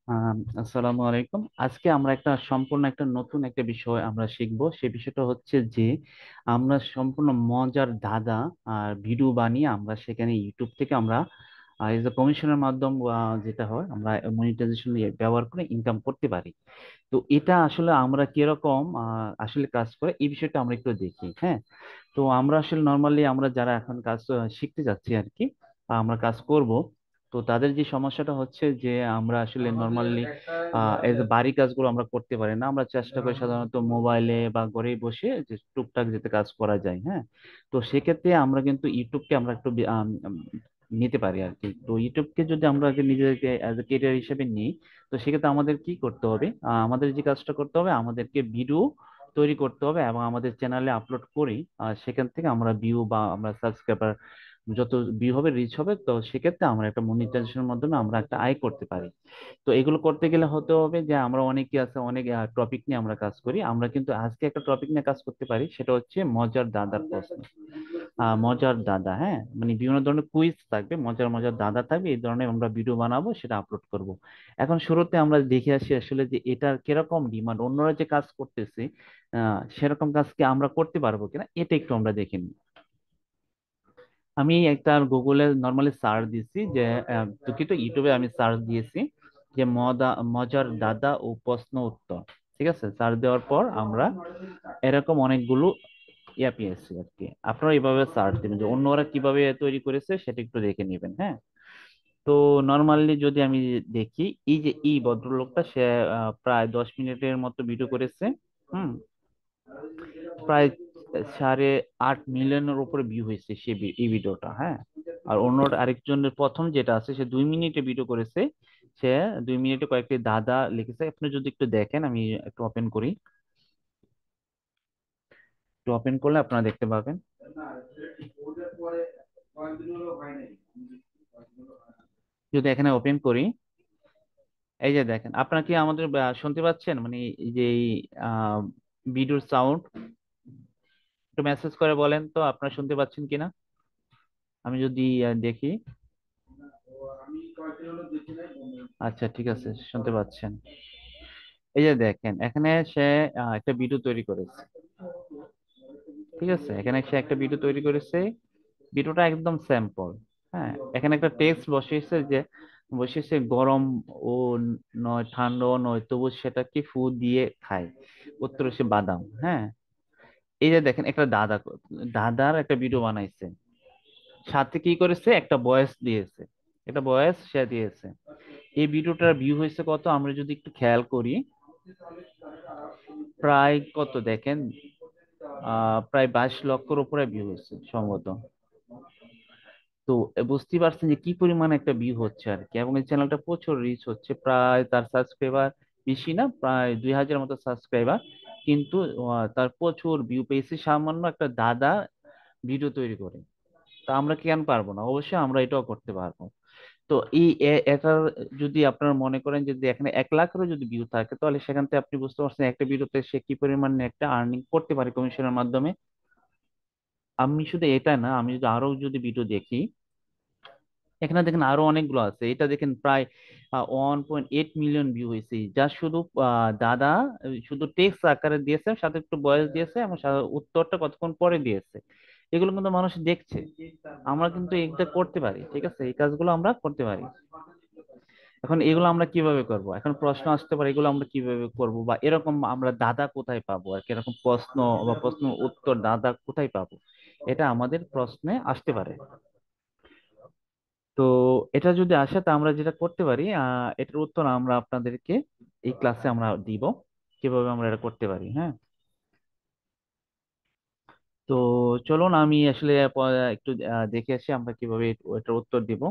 আসসালামু আলাইকুম। আজকে আমরা সম্পূর্ণ একটা নতুন একটা বিষয় আমরা শিখব। সেই বিষয়টা হচ্ছে যে আমরা সম্পূর্ণ মজার ধাঁধা আর ভিডিও বানিয়ে আমরা সেখানে ইউটিউব থেকে আমরা এজ এ কমিশনের মাধ্যম যেটা হয় আমরা মনিটাইজেশন ব্যবহার করে ইনকাম করতে পারি। তো এটা আসলে আমরা কিরকম আসলে কাজ করে এই বিষয়টা আমরা একটু দেখি। হ্যাঁ, তো আমরা আসলে নর্মালি আমরা যারা এখন কাজ শিখতে যাচ্ছি আর কি, আমরা কাজ করব। তো তাদের যে সমস্যাটা হচ্ছে যে আমরা আসলে নর্মালি এজ বাড়ি কাজগুলো আমরা করতে পারি না। আমরা চেষ্টা করি সাধারণত মোবাইলে বা ঘরে বসে যে টুকটাক যাতে কাজ করা যায়। হ্যাঁ, তো সেক্ষেত্রে আমরা কিন্তু ইউটিউবকে আমরা একটু নিতে পারি আর কি। তো ইউটিউবকে যদি আমরা আগে নিজেদেরকে অ্যাজ এ কেরিয়ার হিসেবে নিই, তো সেক্ষেত্রে আমাদের কি করতে হবে? আমাদের যে কাজটা করতে হবে, আমাদেরকে ভিডিও তৈরি করতে হবে এবং আমাদের চ্যানেলে আপলোড করি। আর সেখান থেকে আমরা ভিউ বা আমরা সাবস্ক্রাইবার যত ভিউ হবে, রিচ হবে, তো সেক্ষেত্রে আমরা একটা মনিটাইজেশনের মাধ্যমে আমরা একটা আয় করতে পারি। তো এগুলো করতে গেলে হতে হবে যে আমরা অনেকে আছে, অনেক টপিক নিয়ে আমরা কাজ করি। আমরা কিন্তু আজকে একটা টপিক নিয়ে কাজ করতে পারি, সেটা হচ্ছে মজার দাদার প্রশ্ন। মজার দাদা, হ্যাঁ, মানে বিভিন্ন ধরনের কুইজ থাকবে, মজার মজার দাদা থাকবে, এই ধরনের আমরা ভিডিও বানাবো, সেটা আপলোড করব। এখন শুরুতে আমরা দেখে আসি আসলে যে এটার কিরকম ডিমান্ড, অন্যরা যে কাজ করতেছে সেরকম কাজ কি আমরা করতে পারবো কিনা, এটা একটু আমরা দেখে নিই। আমি একটা গুগলে নর্মালি সার্চ দিয়েছি যে দুঃখিত, ইউটিউবে আমি সার্চ দিয়েছি যে মজার দাদা ও প্রশ্ন উত্তর। ঠিক আছে, সার্চ দেওয়ার পর আমরা এরকম অনেকগুলো ইয়া পেয়েছি আর কি। আপনারা এইভাবে সার্চ দিবেন যে অন্যরা কিভাবে তৈরি করেছে সেটা একটু দেখে নেবেন। হ্যাঁ, তো নর্মালি যদি আমি দেখি, এই যে এই ভদ্রলোকটা সে প্রায় 10 মিনিটের মতো ভিডিও করেছে। হুম, প্রায় 8.5 মিলিয়নের উপরে ভিউ হয়েছে এই ভিডিওটা। হ্যাঁ, আর অন্য আরেকজনের প্রথম যেটা আছে সে 2 মিনিটে ভিডিও করেছে। সে 2 মিনিটে কয়েকটি দাদা লিখেছে। আপনি যদি একটু দেখেন, আমি একটু ওপেন করি। একটু ওপেন করলে আপনারা দেখতে পাবেন। যদি এখানে ওপেন করি, এই যে দেখেন, আপনারা কি আমাদের শুনতে পাচ্ছেন? মানে এই যে ভিডিওর সাউন্ড একটু মেসেজ করে বলেন তো আপনারা শুনতে পাচ্ছেন কিনা। আমি যদি দেখি। আচ্ছা, ঠিক আছে, শুনতে পাচ্ছেন। এই যে দেখেন, এখানে সে একটা ভিডিও তৈরি করেছে। ঠিক আছে, এখানে সে একটা ভিডিও তৈরি করেছে। ভিডিওটা একদম স্যাম্পল। হ্যাঁ, এখানে একটা টেক্সট বসিয়েছে যে বসিয়েছে গরম ও নয়, ঠান্ডা নয়, তবু সেটা কি ফু দিয়ে খায়, উত্তরে সে বাদাম। হ্যাঁ, এই যে দেখেন, একটা দাদার একটা ভিডিও বানাইছে, সাথে কি করেছে, একটা ভয়েস দিয়েছে, একটা ভয়েস সে দিয়েছে। এই ভিডিওটার ভিউ হয়েছে কত আমরা যদি একটু খেয়াল করি, প্রায় কত দেখেন, প্রায় 22 লক্ষের উপরে ভিউ হয়েছে সম্ভবত। তো বুঝতেই পারছেন যে কি পরিমাণ একটা ভিউ হচ্ছে আর কি, এবং এই চ্যানেলটা প্রচুর রিচ হচ্ছে। প্রায় তার সাবস্ক্রাইবার বেশি না, প্রায় 2,000 মতো সাবস্ক্রাইবার, কিন্তু তার প্রচুর ভিউ পেয়েছে সামান্য একটা দাদা ভিডিও তৈরি করে। তা আমরা কেন পারবো না? অবশ্যই আমরা এটাও করতে পারবো। তো এটার যদি আপনারা মনে করেন যদি এখানে 1 লাখেরও যদি ভিউ থাকে, তাহলে সেখান থেকে আপনি বুঝতে পারছেন একটা ভিডিওতে সে কি পরিমাণে একটা আর্নিং করতে পারে কমিশনের মাধ্যমে। আমি শুধু এটা না, আমি যদি আরো যদি ভিডিও দেখি, এখানে দেখেন আরো অনেকগুলো আছে। এটা দেখেন প্রায় 1.8 মিলিয়ন ভিউ হয়েছে, যা শুধু দাদা শুধু টেক্সট আকারে দিয়েছে, সাথে একটু বয়স দিয়েছে এবং উত্তরটা কতক্ষণ পরে দিয়েছে। এগুলো কিন্তু মানুষ দেখছে। আমরা কিন্তু এটা করতে পারি, ঠিক আছে, এই কাজগুলো আমরা করতে পারি। এখন এগুলো আমরা কিভাবে করব? এখন প্রশ্ন আসতে পারে এগুলো আমরা কিভাবে করব, বা এরকম আমরা দাদা কোথায় পাবো আর কি, এরকম প্রশ্ন বা প্রশ্ন উত্তর দাদা কোথায় পাবো, এটা আমাদের প্রশ্নে আসতে পারে। তো এটা যদি আসে, তা আমরা যেটা করতে পারি, এটার উত্তর আমরা আপনাদেরকে এই ক্লাসে আমরা দিব, কিভাবে আমরা এটা করতে পারি। হ্যাঁ, তো চলুন আমি আসলে একটু দেখে আসি আমরা কিভাবে এটার উত্তর দিব।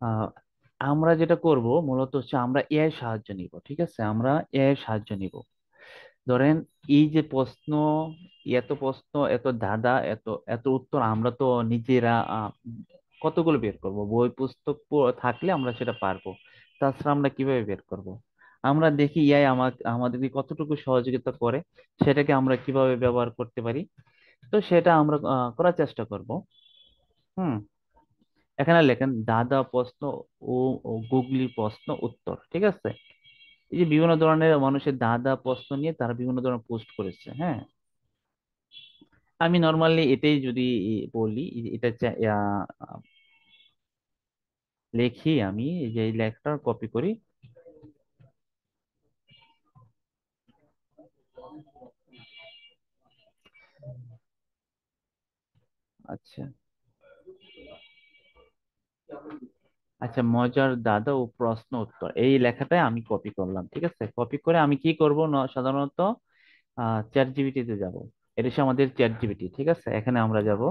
আহ, আমরা যেটা করব মূলত হচ্ছে আমরা এআই সাহায্য নিব। ঠিক আছে, আমরা এআই সাহায্য নিব। ধরেন এই যে প্রশ্ন, এত প্রশ্ন, এত ধাঁধা, এত এত উত্তর আমরা তো নিজেরা কতগুলো বের করব? বই পুস্তক থাকলে আমরা সেটা পারবো, তাছাড়া আমরা কিভাবে বের করব? আমরা দেখি এআই আমাদেরকে কতটুকু সহযোগিতা করে, সেটাকে আমরা কিভাবে ব্যবহার করতে পারি। তো সেটা আমরা করার চেষ্টা করব। হুম, এখানে লেখেন দাদা প্রশ্ন ও ও গুগলি প্রশ্ন উত্তর, ঠিক আছে? এই যে বিভিন্ন ধরনের মানুষের দাদা প্রশ্ন নিয়ে তারা বিভিন্ন ধরনের পোস্ট করেছে, হ্যাঁ। আমি নর্মালি এটাই যদি বলি, এটা লেখি আমি, এই যে এই লেখাটা কপি করি। আচ্ছা, আচ্ছা, মজার দাদা ও প্রশ্ন উত্তর, এই লেখাটাই আমি কপি করলাম, ঠিক আছে? কপি করে আমি কি করব, সাধারণত চ্যাট জিপিটিতে যাব। এটা হচ্ছে আমাদের চ্যাট জিপিটি, ঠিক আছে? এখানে আমরা যাব।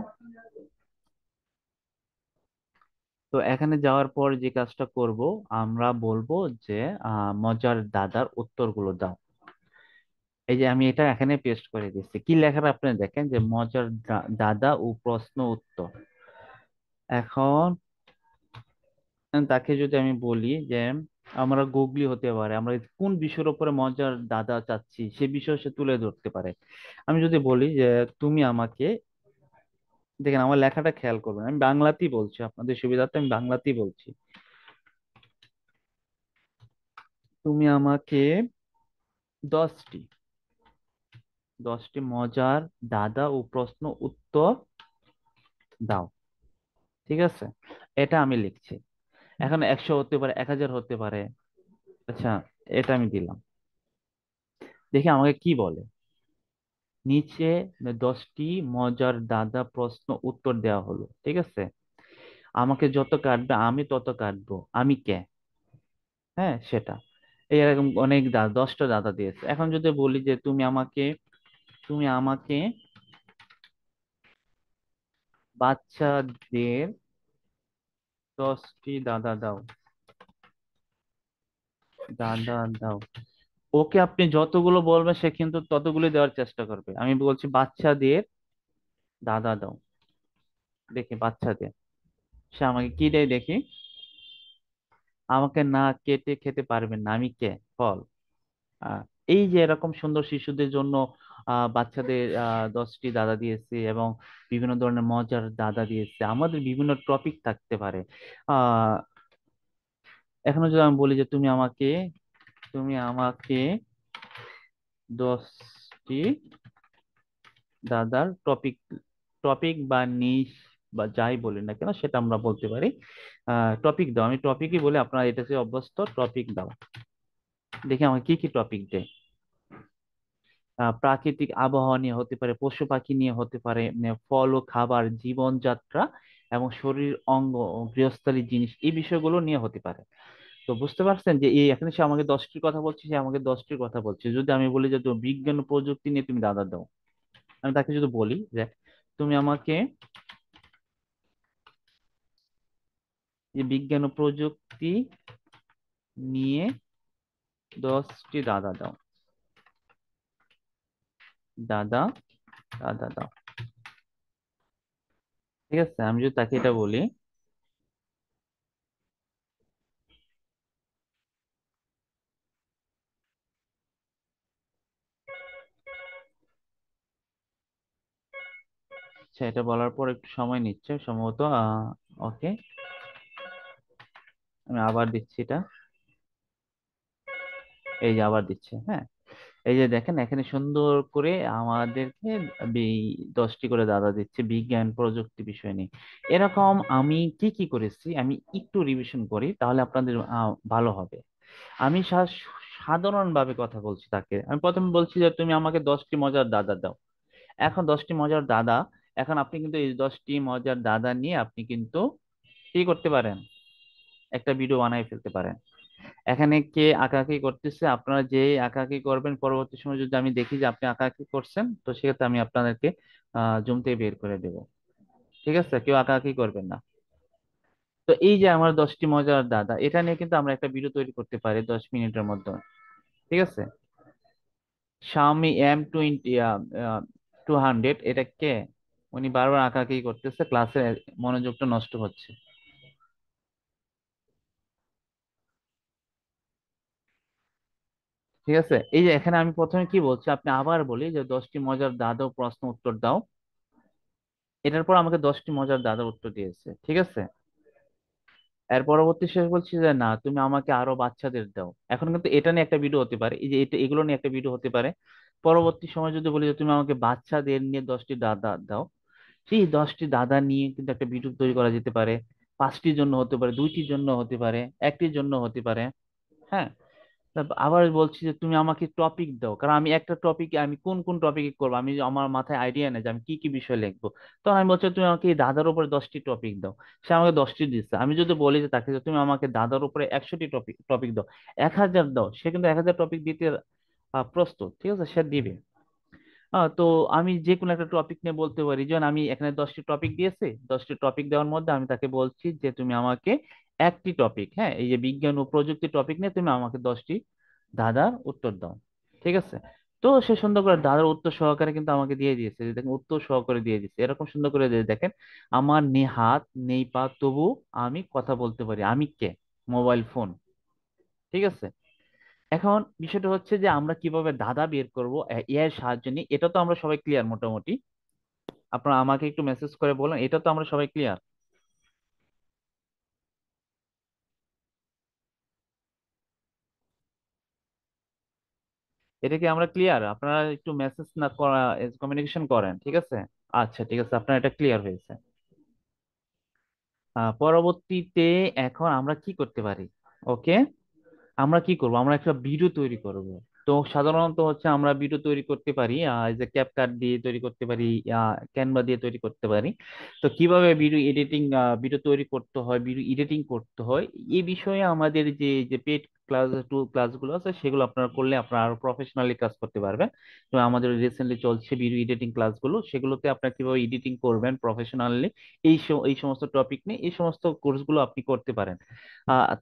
তো এখানে যাওয়ার পর যে কাজটা করব, আমরা বলবো যে মজার দাদার উত্তরগুলো দাও। এই যে আমি এটা এখানে পেস্ট করে দিচ্ছি, কি লেখাটা আপনি দেখেন যে মজার দাদা ও প্রশ্ন উত্তর। এখন তাকে যদি আমি বলি যে আমরা গুগলি হতে পারে, আমরা কোন বিষয়ের উপরে মজার দাদা চাচ্ছি সে বিষয় সে তুলে ধরতে পারে। আমি যদি বলি যে তুমি আমাকে, দেখেন আমার লেখাটা খেয়াল করবেন, আমি বাংলাতেই বলছি, আপনাদের সুবিধার্থে আমি বাংলাতেই বলছি। তুমি আমাকে দশটি দশটি মজার দাদা ও প্রশ্ন উত্তর দাও, ঠিক আছে? এটা আমি লিখছি। এখন 100 হতে পারে, 1000 হতে পারে। আচ্ছা, এটা আমি দিলাম। দেখি আমাকে কি বলে। নিচে 10টি মজার দাদা প্রশ্ন উত্তর দেওয়া হলো, ঠিক আছে? আমাকে যত কাটবে আমি তত কাটবো, আমি কে? হ্যাঁ, সেটা। এরকম অনেক দাদা, 10টা দাদা দিয়েছে। এখন যদি বলি যে তুমি আমাকে বাচ্চাদের 10টি দাদা দাও, দাদা দাও। ওকে আপনি যতগুলো বলবেন সে কিন্তু ততগুলো দেওয়ার চেষ্টা করবে। আমি বলছি বাচ্চাদের দাদা দাও, দেখি বাচ্চাদের, সে আমাকে কি দেয় দেখি। আমাকে না কেটে খেতে পারবেন না, আমি কে? ফল। আহ, এই যে এরকম সুন্দর শিশুদের জন্য বাচ্চাদের 10টি দাদা দিয়েছে, এবং বিভিন্ন ধরনের মজার দাদা দিয়েছে, আমাদের বিভিন্ন টপিক থাকতে পারে। আহ এখনো যদি আমি বলি যে তুমি আমাকে 10টি দাদার টপিক, টপিক বা নিশ বা যাই বলি না কেন সেটা আমরা বলতে পারি। টপিক দাও, আমি টপিকই বলি, আপনারা এটা যে অভ্যস্ত, টপিক দাও। দেখি আমাকে কি কি টপিক দেয়। প্রাকৃতিক আবহাওয়া নিয়ে হতে পারে, পশু পাখি নিয়ে হতে পারে, ফল ও খাবার, জীবনযাত্রা এবং শরীর অঙ্গ ও গৃহস্থালী জিনিস, এই বিষয়গুলো নিয়ে হতে পারে। তো বুঝতে পারছেন যে এই এখানে সে আমাকে 10টির কথা বলছে, সে আমাকে 10টির কথা বলছে। যদি আমি বলি যে তুমি বিজ্ঞান ও প্রযুক্তি নিয়ে তুমি দাদা দাও, আমি তাকে যদি বলি যে তুমি আমাকে যে বিজ্ঞান ও প্রযুক্তি নিয়ে 10টি দাদা দাও, দাদা দাদা দাও, ঠিক আছে? আমি যদি তাকে এটা বলি, আচ্ছা, এটা বলার পর একটু সময় নিচ্ছে সম্ভবত। ওকে, আমি আবার দিচ্ছি এটা। এই যে আবার দিচ্ছে, হ্যাঁ। এই যে দেখেন এখানে সুন্দর করে আমাদেরকে এই 10টি করে দাদা দিচ্ছে বিজ্ঞান প্রযুক্তি বিষয় নিয়ে। এরকম আমি কি কি করেছি আমি একটু রিভিশন করি, তাহলে আপনাদের ভালো হবে। আমি সাধারণভাবে কথা বলছি তাকে। আমি প্রথমে বলছি যে তুমি আমাকে 10টি মজার দাদা দাও। এখন 10টি মজার দাদা, এখন আপনি কিন্তু এই 10টি মজার দাদা নিয়ে আপনি কিন্তু কি করতে পারেন, একটা ভিডিও বানাই ফেলতে পারেন। এখানে কে আঁকাআঁকি করতেছে, আপনারা যে আঁকাআঁকি করবেন পরবর্তী সময় যদি আমি দেখি যে আপনি আঁকাআঁকি করছেন, তো সেক্ষেত্রে আমি আপনাদেরকে জুম থেকে বের করে দেব, ঠিক আছে? কেউ আঁকাআঁকি করবেন না। তো এই যে আমার 10টি মজার দাদা, এটা নিয়ে কিন্তু আমরা একটা ভিডিও তৈরি করতে পারি 10 মিনিটের মধ্যে, ঠিক আছে? Xiaomi M20 200, এটা কে? উনি বারবার আঁকাআঁকি করতেছে, ক্লাসে মনোযোগটা নষ্ট হচ্ছে। ঠিক আছে, এই যে এখানে আমি প্রথমে কি বলছি, আপনি আবার বলি যে 10টি মজার দাদা ও প্রশ্ন উত্তর দাও। এটার পর আমাকে 10টি মজার দাদা উত্তর দিয়েছে, ঠিক আছে? এর পরবর্তী শেষ বলছি যে না, তুমি আমাকে আরো বাচ্চাদের দাও। এখন কিন্তু এটা নিয়ে একটা ভিডিও হতে পারে, এই যে এটা এগুলো নিয়ে একটা ভিডিও হতে পারে। পরবর্তী সময় যদি বলি যে তুমি আমাকে বাচ্চাদের নিয়ে 10টি দাদা দাও, সেই 10টি দাদা নিয়ে কিন্তু একটা ভিডিও তৈরি করা যেতে পারে। 5টির জন্য হতে পারে, 2টির জন্য হতে পারে, একটির জন্য হতে পারে। হ্যাঁ। তারপর আবার বলছি যে তুমি আমাকে টপিক দাও, কারণ আমি একটা টপিকে আমি কোন কোন টপিকে করবো, আমি আমার মাথায় আইডিয়া নেই যে আমি কি কি বিষয় লিখবো। তখন আমি বলছি তুমি আমাকে এই দাদার উপরে 10টি টপিক দাও। সে আমাকে 10টি দিচ্ছে। আমি যদি বলি যে তাকে যে তুমি আমাকে দাদার উপরে 100টি টপিক টপিক দাও, 1000 দাও, সে কিন্তু 1000 টপিক দিতে প্রস্তুত। ঠিক আছে, সে দিবে। তো আমি যে কোনো একটা টপিক নিয়ে বলতে পারি, যেমন আমি এখানে 10টি টপিক দিয়েছি, 10টি টপিক দেওয়ার মধ্যে আমি তাকে বলছি যে তুমি আমাকে একটি টপিক, হ্যাঁ, এই যে বিজ্ঞান ও প্রযুক্তি টপিক নিয়ে তুমি আমাকে 10টি দাদার উত্তর দাও। ঠিক আছে। তো সে সুন্দর করে দাদার উত্তর সহকারে কিন্তু আমাকে দিয়ে দিয়েছে, যে দেখেন উত্তর সহকারে দিয়ে দিয়েছে, এরকম সুন্দর করে দিয়ে দেখেন আমার নেই হাত নেই পা তবু আমি কথা বলতে পারি, আমি কে? Mobile phone. ঠিক আছে। এখন বিষয়টা হচ্ছে যে আমরা কিভাবে দাদা বের করব এআই এর সাহায্য নিয়ে, এটা তো আমরা সবাই ক্লিয়ার মোটামুটি। আপনারা আমাকে একটু মেসেজ করে বলেন, এটা তো আমরা সবাই ক্লিয়ার। এটা কি আমরা ক্লিয়ার? আপনারা একটু মেসেজ না করা, কমিউনিকেশন করেন, ঠিক আছে? আচ্ছা ঠিক আছে, আপনার এটা ক্লিয়ার হয়েছে। পরবর্তীতে এখন আমরা কি করতে পারি? ওকে, আমরা কি করব, আমরা একটা ভিডিও তৈরি করব। তো সাধারণত হচ্ছে আমরা ভিডিও তৈরি করতে পারি, এই যে ক্যাপকাট দিয়ে তৈরি করতে পারি, ক্যানভা দিয়ে তৈরি করতে পারি। তো কিভাবে ভিডিও এডিটিং, ভিডিও তৈরি করতে হয়, ভিডিও এডিটিং করতে হয়, এই বিষয়ে আমাদের যে যে পেড ক্লাসগুলো আছে সেগুলো আপনারা করলে আপনারা আরো প্রফেশনালি কাজ করতে পারবেন। তো আমাদের রিসেন্টলি চলছে ভিডিও এডিটিং ক্লাসগুলো, সেগুলোতে আপনারা কিভাবে এডিটিং করবেন প্রফেশনালি, এই সমস্ত টপিক নিয়ে এই সমস্ত কোর্সগুলো আপনি করতে পারেন।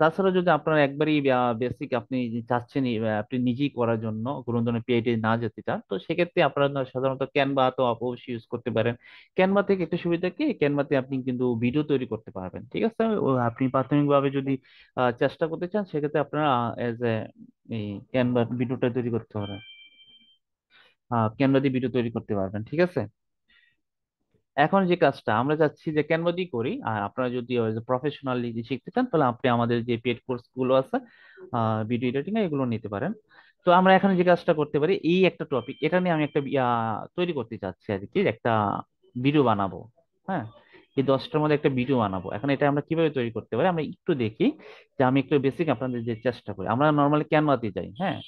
তাছাড়া যদি আপনার একবারই বেসিক আপনি চাচ্ছেন আপনি নিজেই করার জন্য, কোনো ধরনের পেইডে না যেতে চান, তো সেক্ষেত্রে আপনারা সাধারণত ক্যানভা তো অবশ্যই ইউজ করতে পারেন। ক্যানভা থেকে একটা সুবিধা কি, ক্যানভাতে আপনি কিন্তু ভিডিও তৈরি করতে পারবেন। ঠিক আছে। আপনি প্রাথমিকভাবে যদি চেষ্টা করতে চান, সেক্ষেত্রে আপনারা এজ এ এই ক্যানভা ভিডিওটা তৈরি করতে পারেন, ক্যানভা দিয়ে ভিডিও তৈরি করতে পারবেন। ঠিক আছে। এখন যে কাজটা আমরা যাচ্ছি যে ক্যানভা দিয়ে করি, আর আপনারা যদি প্রফেশনালি শিখতে চান, তাহলে আপনি আমাদের যে পেড কোর্স গুলো আছে ভিডিও এডিটিং এগুলো নিতে পারেন। তো আমরা এখন যে কাজটা করতে পারি, এই একটা টপিক এটা নিয়ে আমি একটা তৈরি করতে চাচ্ছি আর কি, একটা ভিডিও বানাবো। হ্যাঁ, এই 10টার মধ্যে একটা ভিডিও বানাবো। এখন এটা আমরা কিভাবে তৈরি করতে পারি আমরা একটু দেখি। যে আমি একটু বেসিক আপনাদের যে চেষ্টা করি, আমরা নর্মালি ক্যানভাতে যাই। হ্যাঁ,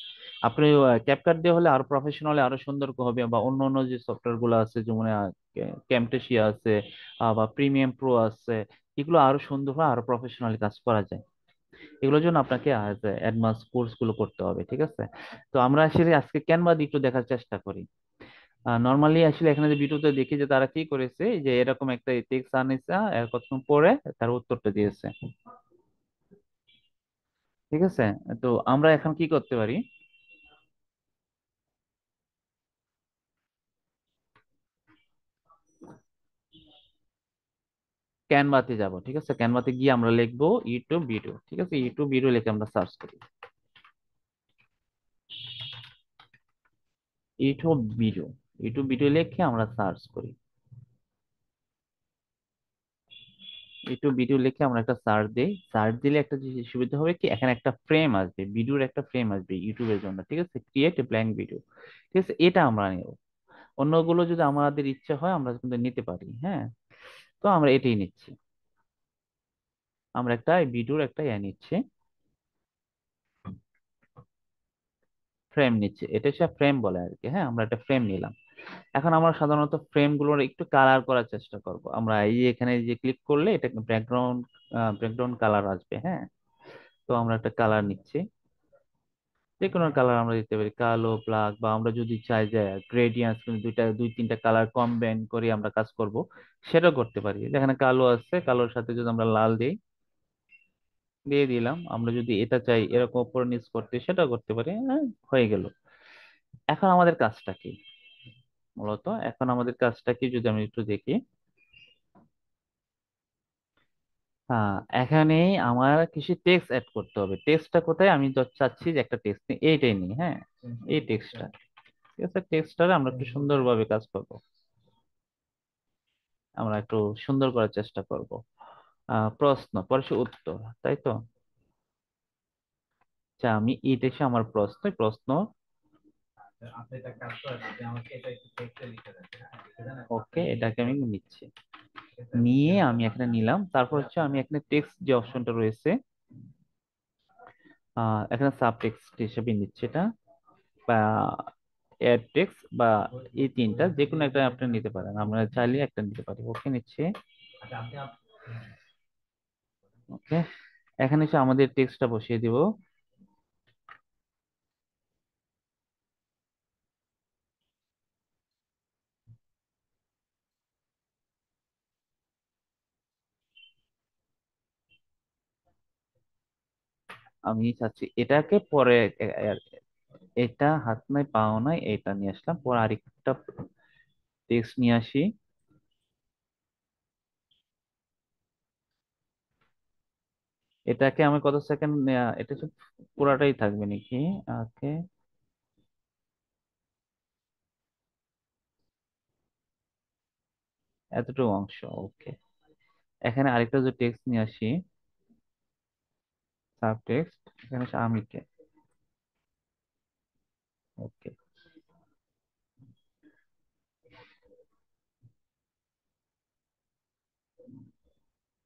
আপনি ক্যাপকাট দিয়ে হলে আরো প্রফেশনালি আরো সুন্দর হবে, বা অন্য অন্য যে সফটওয়্যার গুলো আছে, যেমন ক্যামটেসিয়া আছে, বা প্রিমিয়াম প্রো আছে, এগুলো আরো সুন্দর হয়, আরো প্রফেশনালি কাজ করা যায়। এগুলোর জন্য আপনাকে অ্যাডভান্স কোর্স গুলো করতে হবে। ঠিক আছে। তো আমরা আসলে আজকে ক্যানভা দিয়ে একটু দেখার চেষ্টা করি। নর্মালি আসলে এখানে যে ভিডিওতে দেখি যে তারা কি করেছে, যে এরকম একটা টেক্সট আনিছে, এর কতক্ষণ পরে তার উত্তরটা দিয়েছে। ঠিক আছে। তো আমরা এখন কি করতে পারি, ক্যানভাতে যাব। ঠিক আছে, ক্যানভাতে গিয়ে আমরা লিখবো ইউটিউব ভিডিও। ঠিক আছে, ইউটিউব ভিডিও লিখে আমরা সার্চ করি, ইউটিউব ভিডিও। ইউটিউব ভিডিও লিখে আমরা সার্চ করি, ইউটিউব ভিডিও লিখে আমরা একটা সার্চ দিই। সার্চ দিলে একটা যে সুবিধা হবে কি, এখানে একটা ফ্রেম আসবে, ভিডিওর একটা ফ্রেম আসবে ইউটিউবের জন্য। ঠিক আছে, ক্রিয়েট ব্ল্যাঙ্ক ভিডিও। ঠিক আছে, এটা আমরা নেব। অন্যগুলো যদি আমাদের ইচ্ছা হয় আমরা কিন্তু নিতে পারি। হ্যাঁ, তো আমরা এটাই নিচ্ছি। আমরা একটা ভিডিওর একটা নিচ্ছি, ফ্রেম নিচ্ছি, এটা হচ্ছে ফ্রেম বলে আর কি। হ্যাঁ, আমরা একটা ফ্রেম নিলাম। এখন আমরা সাধারণত ফ্রেম গুলোর একটু কালার করার চেষ্টা করব। আমরা এই যে এখানে যে ক্লিক করলে এটা ব্যাকগ্রাউন্ড কালার আসবে। হ্যাঁ, তো আমরা একটা কালার নিচ্ছি, যে কোনো কালার আমরা দিতে পারি, কালো ব্ল্যাক, বা আমরা যদি চাই যে গ্রেডিয়েন্টস দুই তিনটা কালার কম্বাইন করে আমরা কাজ করব, সেটাও করতে পারি। যেখানে কালো আছে, কালোর সাথে যদি আমরা লাল দিই, দিয়ে দিলাম। আমরা যদি এটা চাই এরকম উপর নিচ করতে, সেটাও করতে পারি। হ্যাঁ, হয়ে গেল। এখন আমাদের কাজটা কি, মূলত এখন আমাদের কাজটা কি যদি আমি একটু দেখি। এখানে আমার কিছু টেক্সট অ্যাড করতে হবে। টেক্সটটা কোথায়, আমি তো চাচ্ছি যে একটা টেক্সট নিই, এইটাই নিই। হ্যাঁ, এই টেক্সটটা। ঠিক আছে, টেক্সটটা আমরা একটু সুন্দরভাবে কাজ করব, আমরা একটু সুন্দর করার চেষ্টা করব। প্রশ্ন পরে সে উত্তর, তাই তো? আচ্ছা, আমি এটা এসে আমার প্রশ্ন। ওকে, এটাকে আমি নিচ্ছি, নিয়ে আমি এখানে নিলাম। তারপর হচ্ছে আমি এখানে টেক্সট যে অপশনটা রয়েছে, এখানে সাব টেক্সট হিসেবে নিচ্ছি এটা, বা এড টেক্সট, বা এই তিনটা যে কোনো একটা আপনি নিতে পারেন, আমরা চাইলে একটা নিতে পারি। ওকে, নিচ্ছি। ওকে, এখানে এসে আমাদের টেক্সটটা বসিয়ে দিব। আমি চাচ্ছি এটাকে পরে এটা হাত নাই পাও নাই এটা নিয়ে আসলাম, পরে আরেকটা টেক্সট নিয়ে আসি। এটাকে আমি কত সেকেন্ড, এটা হচ্ছে পুরাটাই থাকবে নাকি? ওকে, এতটুকু অংশ। ওকে, এখানে আরেকটা যে টেক্সট নিয়ে আসি, সাব টেক্সট, এখানে হচ্ছে আমি কে। ওকে।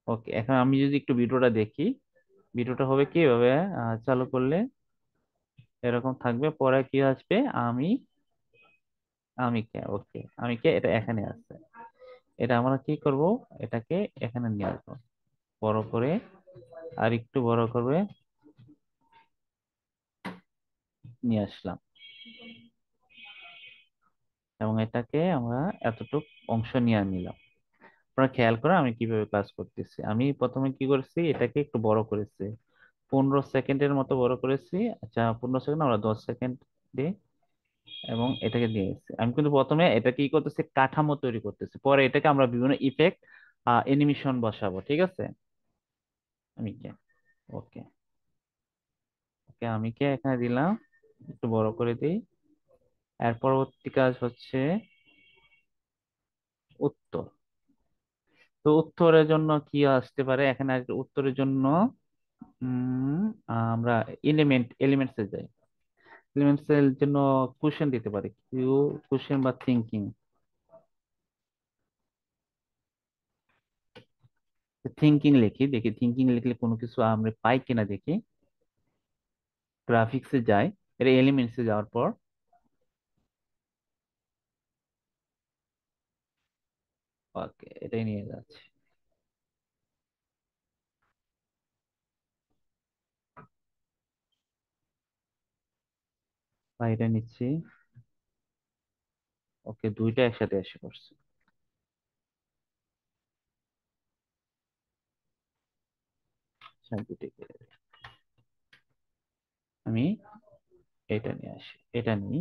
ওকে, এখন আমি যদি একটু ভিডিওটা দেখি, ভিডিওটা হবে কি এভাবে, চালু করলে এরকম থাকবে, পরে কি আসবে, আমি আমি কে। ওকে, আমি কে, এটা এখানে আছে। এটা আমরা কি করব, এটাকে এখানে নিয়ে আসবো, বড় করে, আর একটু বড় করবে, নিয়ে আসলাম। এবং এটাকে আমরা এতটুক অংশ নিয়ে নিলাম। আপনারা খেয়াল করে আমি কিভাবে কাজ করতেছি। আমি প্রথমে কি করেছি, এটাকে একটু বড় করেছি, 15 সেকেন্ডের মতো বড় করেছি। আচ্ছা, 15 সেকেন্ড, আমরা 10 সেকেন্ড দিই, এবং এটাকে দিয়েছি। আমি কিন্তু প্রথমে এটা কি করতেছি, কাঠামো তৈরি করতেছি, পরে এটাকে আমরা বিভিন্ন ইফেক্ট, অ্যানিমেশন বসাবো, ঠিক আছে? আমি কে। ওকে। ওকে, আমি কে এখানে দিলাম, একটু বড় করে দিই। এর পরবর্তী কাজ হচ্ছে উত্তর। তো উত্তরের জন্য কি আসতে পারে এখানে, আর উত্তরের জন্য উম আমরা এলিমেন্টসে যাই। এলিমেন্টস এর জন্য কোশ্চেন দিতে পারি, কিউ কোশ্চেন বা থিঙ্কিং। থিঙ্কিং লিখি, দেখি থিঙ্কিং লিখলে কোনো কিছু আমরা পাই কিনা দেখি। গ্রাফিক্সে যাই, এটা এলিমেন্টসে যাওয়ার পর, ওকে, এটাই নিয়ে যাচ্ছি। বাইরে নিচ্ছি। ওকে, দুইটা একসাথে এসে পড়ছে। দুটিকে আমি এটা নিয়ে আসি, এটা নিই।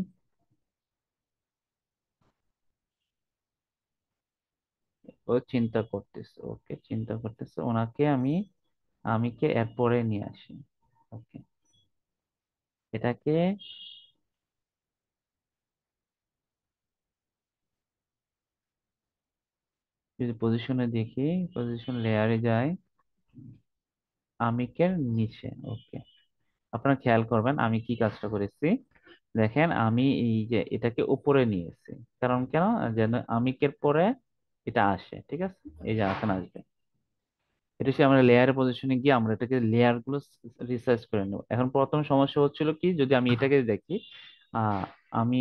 ও চিন্তা করতেছে, ওকে, চিন্তা করতেছে, ওনাকে আমি কে এর পরে নিয়ে আসি। ওকে, এটাকে যদি পজিশনে দেখি, পজিশন লেয়ারে যাই, আমিকের নিচে। ওকে, আপনারা খেয়াল করবেন আমি কি কাজটা করেছি। দেখেন, আমি এই যে এটাকে উপরে নিয়েছি, কারণ কেন, যেন আমিকের পরে এটা আসে, ঠিক আছে? এই যে এখন আসবে, এটা সে আমরা লেয়ার পজিশনে গিয়ে আমরা এটাকে লেয়ার গুলো রিসার্চ করে নেব। এখন প্রথম সমস্যা হচ্ছিল কি, যদি আমি এটাকে দেখি, আমি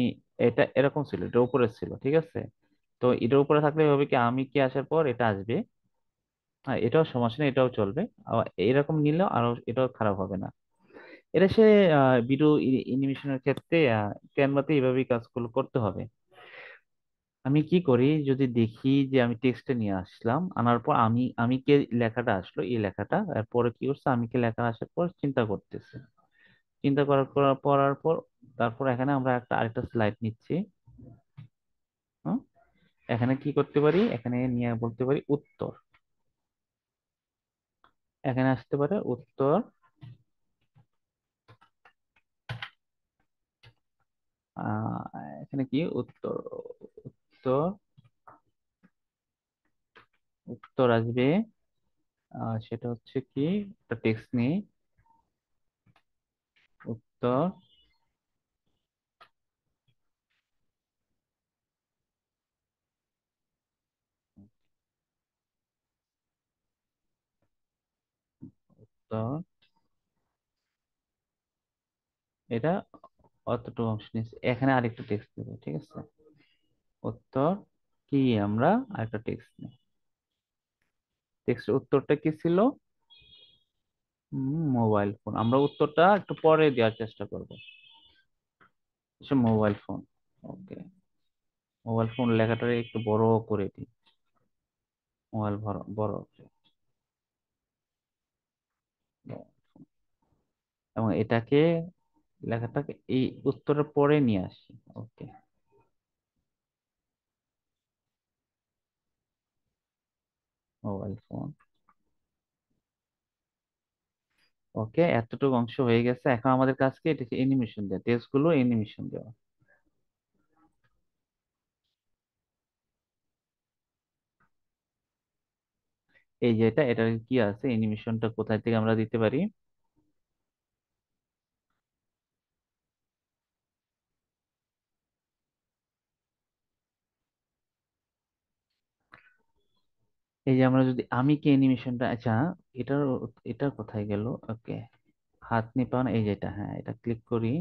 এটা এরকম ছিল, এটা উপরে ছিল, ঠিক আছে? তো এটার উপরে থাকলে হবে কি, আমি কি আসার পর এটা আসবে। হ্যাঁ, এটাও সমস্যা নেই, এটাও চলবে। আবার এরকম নিলেও আরো এটাও খারাপ হবে না। এটা সে ভিডিও অ্যানিমেশনের ক্ষেত্রে ক্যানভাতে এইভাবেই কাজগুলো করতে হবে। আমি কি করি, যদি দেখি যে আমি টেক্সটে নিয়ে আসলাম, আনার পর আমি কে লেখাটা আসলো, এই লেখাটা এরপরে কি করছে, আমি কে লেখা আসার পর চিন্তা করতেছে, চিন্তা করার পর তারপর এখানে আমরা আরেকটা স্লাইড নিচ্ছি। হুম, এখানে কি করতে পারি, এখানে নিয়ে বলতে পারি উত্তর। এখানে আসতে পারে উত্তর। আহ এখানে কি উত্তর, উত্তর, উত্তর আসবে। সেটা হচ্ছে কি, একটা টেক্সট নিয়ে উত্তর উত্তর এটা অতটুকু অংশ নিয়েছি, এখানে আরেকটা টেক্সট দেবো, ঠিক আছে। উত্তর কি, আমরা আরেকটা টেক্সট নিই। টেক্সট উত্তরটা কি ছিল? Mobile phone. আমরা উত্তরটা একটু পরে দেওয়ার চেষ্টা করবো। সে মোবাইল ফোন। ওকে, মোবাইল ফোন লেখাটা একটু বড় করে দিই। মোবাইল বড় বড় এবং এটাকে, লেখাটাকে এই উত্তরের পরে নিয়ে আসি। ওকে, মোবাইল ফোন। ওকে, এতটুকু অংশ হয়ে গেছে। এখন আমাদের কাছে এটাকে অ্যানিমেশন দেওয়া, টেক্সট গুলো অ্যানিমেশন দেওয়া। এই যে এটার কি আছে, অ্যানিমেশনটা কোথায় থেকে আমরা দিতে পারি? এই যে আমরা যদি আমি কি অ্যানিমেশনটা, আচ্ছা, এটার এটা কোথায় গেল? ওকে, হাত নিপান, এই যেটা, হ্যাঁ, এটা ক্লিক করি।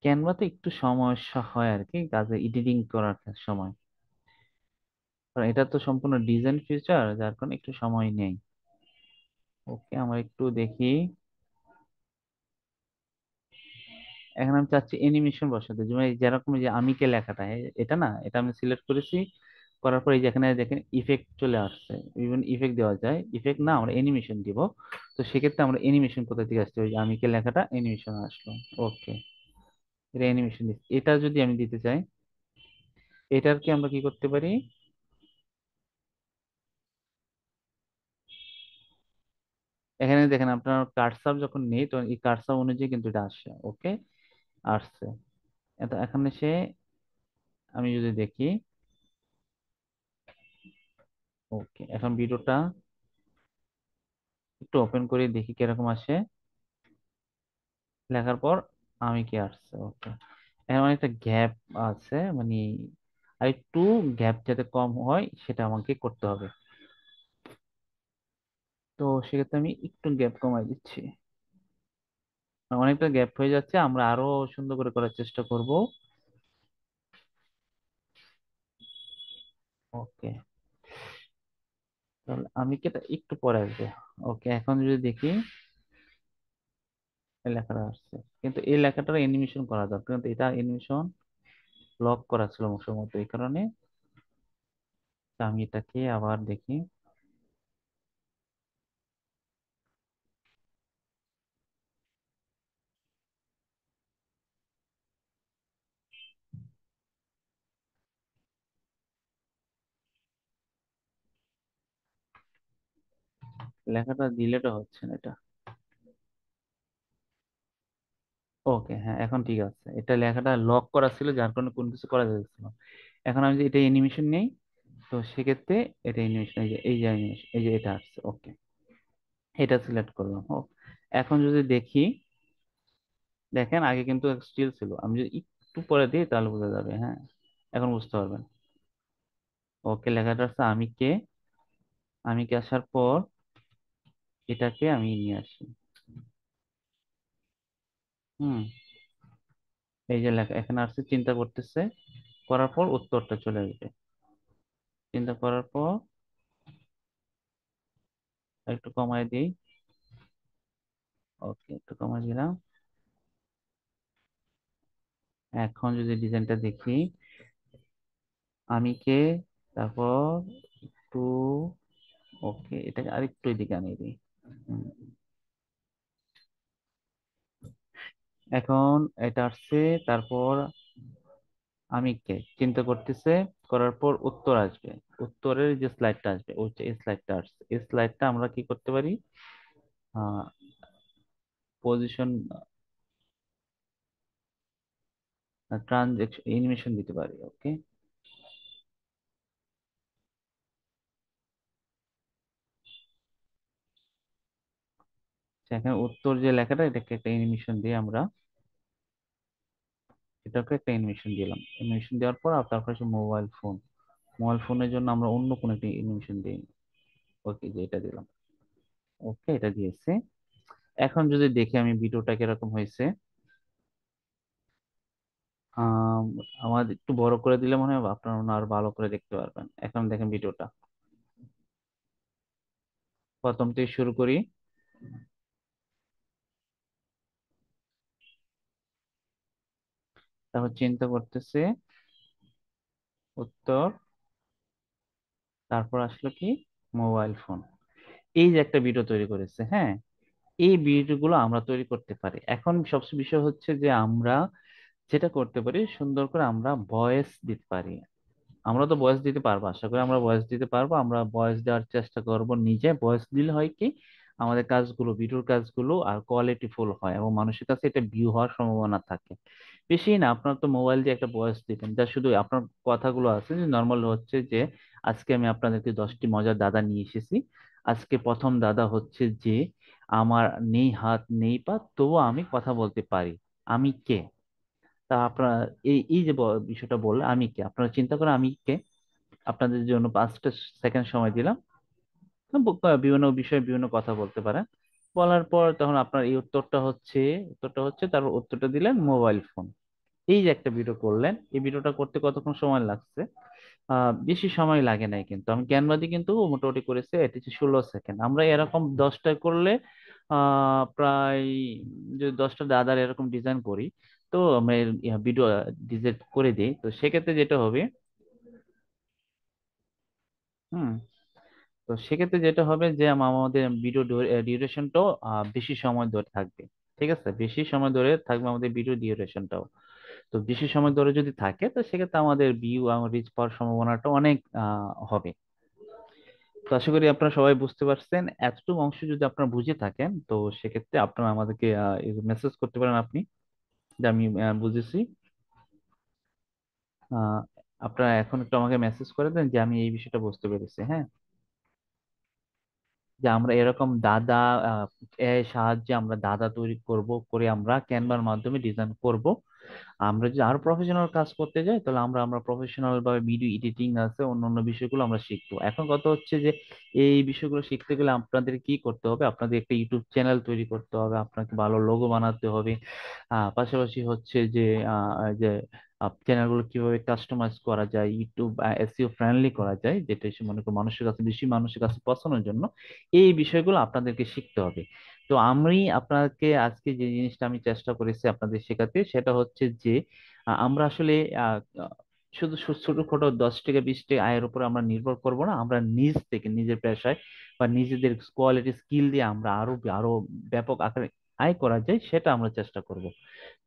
ক্যানভাতে একটু সমস্যা হয় আর কি, কাজে এডিটিং করার সময়, কারণ এটা তো সম্পূর্ণ ডিজাইন ফিচার, যার কারণে একটু সময় নেই। ওকে, আমরা একটু দেখি। এখন আমি চাচ্ছি অ্যানিমেশন বসাতে, যেমন এই যেরকম এই যে আমি কে লেখাটা, এটা না, এটা আমি সিলেক্ট করেছি। করার পর এই যে এখানে দেখেন ইফেক্ট চলে আসছে। ইভেন ইফেক্ট দেওয়া যায়, ইফেক্ট না, আমরা অ্যানিমেশন দিব। তো সেক্ষেত্রে আমরা অ্যানিমেশন কোথা থেকে আসছে, ওই যে আমি কে লেখাটা অ্যানিমেশন আসলো। ওকে, এটা অ্যানিমেশন দিচ্ছি। এটা যদি আমি দিতে চাই, এটার কি আমরা কি করতে পারি? এখানে দেখেন আপনার কার্সর যখন নেই, তখন এই কার্সর অনুযায়ী কিন্তু এটা আসে। ওকে, আসছে। এখানে সে, আমি যদি দেখি, ওকে, এখন ভিডিওটা একটু ওপেন করে দেখি কিরকম আসে। লেখার পর আমি কি আসছে। ওকে, এখন একটা গ্যাপ আছে, মানে আর একটু গ্যাপ যাতে কম হয় সেটা আমাকে করতে হবে। তো সেক্ষেত্রে আমি একটু গ্যাপ কমাই দিচ্ছি। অনেকটা গ্যাপ হয়ে যাচ্ছে, আমরা আরো সুন্দর করে করার চেষ্টা করব। ওকে, তাহলে আমি কি এটা একটু পরে আসবে। ওকে, এখন যদি দেখি এই লেখাটা আসছে, কিন্তু এই লেখাটার অ্যানিমেশন করা দরকার, কিন্তু এটা অ্যানিমেশন লক করা ছিল সম্ভবত, এই কারণে। তা আমি এটাকে আবার দেখি। লেখাটা ডিলেটও হচ্ছে না এটা। ওকে, হ্যাঁ, এখন ঠিক আছে। এটা লেখাটা লক করা ছিল, যার কারণে কোনো কিছু করা যাচ্ছে না। এখন আমি যদি এটা অ্যানিমেশন নেই, তো সেক্ষেত্রে এটা অ্যানিমেশন, এই যে অ্যানিমেশন, এই যে এটা আসছে। ওকে, এটা সিলেক্ট করলাম। ও, এখন যদি দেখি, দেখেন আগে কিন্তু স্টিল ছিল, আমি যদি একটু পরে দিই তাহলে বোঝা যাবে। হ্যাঁ, এখন বুঝতে পারবেন। ওকে, লেখাটা আছে আমি কে। আমি কে আসার পর এটাকে আমি নিয়ে আসি। হুম, এই যে লেখা এখানে আসছে, চিন্তা করতেছে, করার পর উত্তরটা চলে আসবে। চিন্তা করার পর একটু কমায় দিই। ওকে, একটু কমায় দিলাম। এখন যদি ডিজাইনটা দেখি, আমি কে, তারপর একটু, ওকে, এটাকে আরেকটু এদিকে আনিয়ে দিই। হুম, এখন এটা আসছে, তারপর আমি কে চিন্তা করতেছে, করার পর উত্তর আসবে। উত্তরের যে স্লাইডটা আসবে, ওই যে স্লাইডটা আসছে, এই স্লাইডটা আমরা কি করতে পারি? পজিশন, ট্রানজেকশন অ্যানিমেশন দিতে পারি। ওকে, এখানে উত্তর যে লেখাটা এটাকে একটা অ্যানিমেশন দিয়ে আমরা এটাকে একটা অ্যানিমেশন দিলাম। অ্যানিমেশন দেওয়ার পর আর তারপর হচ্ছে মোবাইল ফোন। মোবাইল ফোনের জন্য আমরা অন্য কোনো একটা অ্যানিমেশন দিই। ওকে, যে এটা দিলাম। ওকে, এটা দিয়েছে। এখন যদি দেখি আমি ভিডিওটা কিরকম হয়েছে। আম, আমার একটু বড় করে দিলে মনে হয় আপনারা মনে হয় আরো ভালো করে দেখতে পারবেন। এখন দেখেন ভিডিওটা, প্রথম থেকে শুরু করি। তারপর চিন্তা করতেছে উত্তর, তারপর আসলো কি মোবাইল ফোন। এই যে একটা ভিডিও তৈরি করেছে, হ্যাঁ, এই ভিডিওগুলো আমরা তৈরি করতে পারি। এখন সবচেয়ে বিষয় হচ্ছে যে আমরা যেটা করতে পারি, সুন্দর করে আমরা ভয়েস দিতে পারি। আমরা তো ভয়েস দিতে পারবো, আশা করি আমরা ভয়েস দিতে পারবো। আমরা ভয়েস দেওয়ার চেষ্টা করব নিজে। ভয়েস দিলে হয় কি, আমাদের কাজগুলো, ভিডিওর কাজগুলো আর কোয়ালিটি ফুল হয় এবং মানুষের কাছে এটা ভিউ হওয়ার সম্ভাবনা থাকে। বেশি না, আপনার তো মোবাইল দিয়ে একটা ভয়েস দিবেন, যা শুধু আপনার কথাগুলো আছে যে নর্মাল হচ্ছে যে আজকে আমি আপনাদেরকে 10টি মজার দাদা নিয়ে এসেছি। আজকে প্রথম দাদা হচ্ছে যে আমার নেই হাত নেই পা তবুও আমি কথা বলতে পারি, আমি কে? তা আপনারা এই এই যে বিষয়টা বললে আমি কে, আপনারা চিন্তা করেন আমি কে। আপনাদের জন্য 5টা সেকেন্ড সময় দিলাম। বিভিন্ন বিষয়ে বিভিন্ন কথা বলতে পারেন। বলার পর তখন আপনার এই উত্তরটা হচ্ছে তারপর উত্তরটা দিলেন মোবাইল ফোন। এই যে একটা ভিডিও করলেন, এই ভিডিওটা করতে কতক্ষণ সময় লাগছে? বেশি সময় লাগে নাই, কিন্তু আমি ক্যানভা দিয়ে কিন্তু মোটামুটি করেছে, এটা হচ্ছে 16 সেকেন্ড। আমরা এরকম 10টা করলে প্রায়, যদি 10টা দাদার এরকম ডিজাইন করি, তো আমরা ভিডিও ডিজাইন করে দিই, তো সেক্ষেত্রে যেটা হবে, হুম, তো সেক্ষেত্রে যেটা হবে যে আমাদের ভিডিও ডিউরেশনটাও বেশি সময় ধরে থাকবে। ঠিক আছে, বেশি সময় ধরে থাকবে আমাদের ভিডিও ডিউরেশনটাও। তো বেশি সময় ধরে যদি থাকে, তো সেক্ষেত্রে আমাদের ভিউ এবং রিচ পাওয়ার সম্ভাবনাটা অনেক হবে। তো আশা করি আপনারা সবাই বুঝতে পারছেন। এতটুকু অংশ যদি আপনারা বুঝে থাকেন, তো সেক্ষেত্রে আপনারা আমাদেরকে মেসেজ করতে পারেন আপনি, যে আমি বুঝেছি। আহ, আপনারা এখন একটু আমাকে মেসেজ করে দেন যে আমি এই বিষয়টা বুঝতে পেরেছি, হ্যাঁ। যে আমরা এরকম দাদা এর সাহায্যে আমরা দাদা তৈরি করব, করে আমরা ক্যানভার মাধ্যমে ডিজাইন করব। আমরা যদি আরো প্রফেশনাল কাজ করতে যাই, তাহলে আমরা প্রফেশনাল ভাবে ভিডিও এডিটিং আছে, অন্যান্য বিষয়গুলো আমরা শিখবো। এখন কথা হচ্ছে যে এই বিষয়গুলো শিখতে গেলে আপনাদের কি করতে হবে, আপনাদের একটা ইউটিউব চ্যানেল তৈরি করতে হবে, আপনাকে ভালো লোগো বানাতে হবে। পাশাপাশি হচ্ছে যে যে চ্যানেলগুলো কিভাবে কাস্টমাইজ করা যায়, ইউটিউব এসইও ফ্রেন্ডলি করা যায়, যেটা এসে মনে করি মানুষের কাছে, বেশি মানুষের কাছে পৌঁছানোর জন্য এই বিষয়গুলো আপনাদেরকে শিখতে হবে। তো আমি আপনাকে আজকে যে জিনিসটা আমি চেষ্টা করেছি আপনাদের শেখাতে, সেটা হচ্ছে যে আমরা আসলে আহ, আহ, শুধু ছোটখাটো 10 টাকা 20 টাকা আয়ের উপর আমরা নির্ভর করব না। আমরা নিজ থেকে নিজের পেশায় বা নিজেদের কোয়ালিটি স্কিল দিয়ে আমরা আরো আরো ব্যাপক আকারে আয় করা যায়, সেটা আমরা চেষ্টা করব।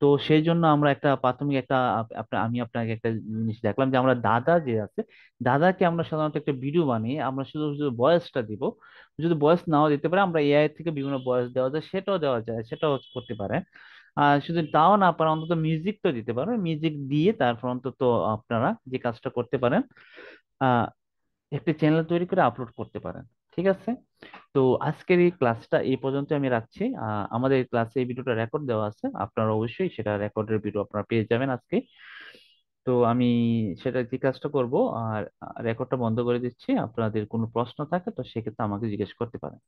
তো সেই জন্য আমরা একটা প্রাথমিক একটা আমি আপনাকে একটা জিনিস দেখলাম যে আমরা দাদা যে আছে, দাদাকে আমরা সাধারণত একটা ভিডিও বানিয়ে আমরা শুধু শুধু ভয়েসটা দিব। যদি ভয়েস নাও দিতে পারে, আমরা এআই থেকে বিভিন্ন ভয়েস দেওয়া যায়, সেটাও দেওয়া যায়, সেটাও করতে পারে। আর শুধু তাও না পারে, অন্তত মিউজিক তো দিতে পারো। মিউজিক দিয়ে তারপর অন্তত আপনারা যে কাজটা করতে পারেন, আহ একটি চ্যানেল তৈরি করে আপলোড করতে পারেন। ঠিক আছে, তো আজকের এই ক্লাসটা এই পর্যন্ত আমি রাখছি। আমাদের ক্লাসে এই ভিডিওটা রেকর্ড দেওয়া আছে, আপনারা অবশ্যই সেটা রেকর্ডের ভিডিও আপনারা পেয়ে যাবেন আজকে। তো আমি সেটা যে কাজটা করব, আর রেকর্ডটা বন্ধ করে দিচ্ছি। আপনাদের কোনো প্রশ্ন থাকে তো সেক্ষেত্রে আমাকে জিজ্ঞেস করতে পারেন।